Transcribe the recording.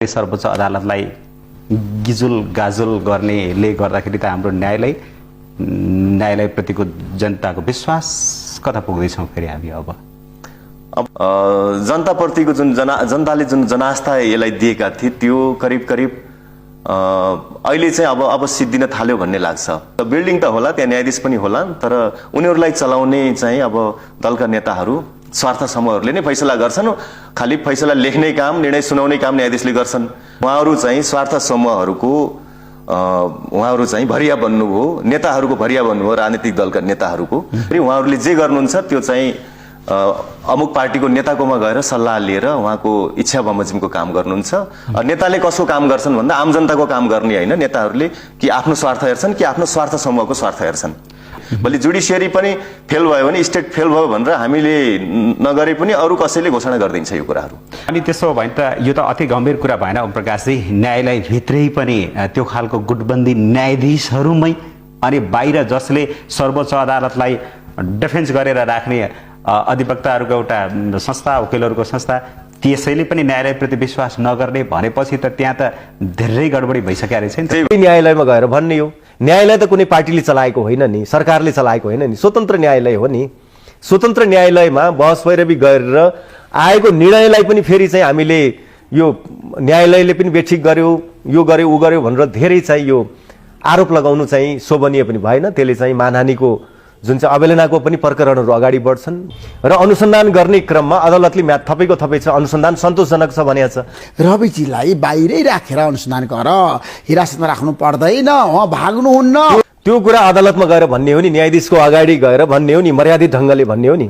सर्वोच्च अदालतलाई गिजुल गाजुल गर्नेले गर्दाखेरि त हाम्रो न्यायालयप्रतिको जनताको विश्वास कता पुग्दैछौँ फेरि हामी अब जनताप्रतिको जनताले जुन जनास्था यसलाई दिएका थिए त्यो करिब अहिले चाहिँ अब सिद्धिन थाल्यो भन्ने लाग्छ। बिल्डिङ त होला, त्यहाँ न्यायाधीश पनि होला, तर उनीहरूलाई चलाउने चाहिँ अब दलका नेताहरू स्वार्थ समूहहरूले नै फैसला गर्छन्। खाली फैसला लेख्ने काम, निर्णय सुनाउने काम न्यायाधीशले गर्छन्। उहाँहरू चाहिँ स्वार्थ समूहहरूको उहाँहरू चाहिँ भरिया बन्नुभयो, नेताहरूको भरिया बन्नुभयो, राजनीतिक दलका नेताहरूको। फेरि उहाँहरूले जे गर्नुहुन्छ त्यो चाहिँ अमुक पार्टीको नेताकोमा गएर सल्लाह लिएर उहाँको इच्छा बमोजिमको काम गर्नुहुन्छ। नेताले कसको काम गर्छन् भन्दा आम जनताको काम गर्ने होइन, नेताहरूले कि आफ्नो स्वार्थ हेर्छन् कि आफ्नो स्वार्थ समूहको स्वार्थ हेर्छन्। भोलि जुडिसियरी पनि फेल भयो भने, स्टेट फेल भयो भनेर हामीले नगरे पनि अरू कसैले घोषणा गरिदिन्छ यो कुराहरू। अनि त्यसो भयो भने त यो त अति गम्भीर कुरा भएन ओम प्रकाशजी? न्यायालयभित्रै पनि त्यो खालको गुटबन्दी न्यायाधीशहरूमै, अनि बाहिर जसले सर्वोच्च अदालतलाई डिफेन्स गरेर राख्ने अधिवक्ताहरूको एउटा संस्था, वकिलहरूको संस्था, त्यसैले पनि न्यायालयप्रति विश्वास नगर्ने भनेपछि त त्यहाँ त धेरै गडबडी भइसकेको रहेछ नि। त्यही न्यायालयमा गएर भन्ने हो, न्यायालय त कुनै पार्टीले चलाएको होइन नि, सरकारले चलाएको होइन नि, स्वतन्त्र न्यायालय हो नि। स्वतन्त्र न्यायालयमा बहस पैरवी गरेर आएको निर्णयलाई पनि फेरि चाहिँ हामीले यो न्यायालयले पनि बेठिक गर्यो, यो गर्यो, ऊ गर्यो भनेर धेरै चाहिँ यो आरोप लगाउनु चाहिँ शोभनीय पनि भएन। त्यसले चाहिँ मानहानिको जुन चाहिँ अवहेलनाको पनि प्रकरणहरू अगाडि बढ्छन् र अनुसन्धान गर्ने क्रममा अदालतले थपेको थपै छ, अनुसन्धान सन्तोषजनक छ भनेको छ। रविजीलाई बाहिरै राखेर अनुसन्धान गर, हिरासतमा राख्नु पर्दैन, उहाँ भाग्नुहुन्न। त्यो कुरा अदालतमा गएर भन्ने हो नि, न्यायाधीशको अगाडि गएर भन्ने हो नि, मर्यादित ढङ्गले भन्ने हो नि।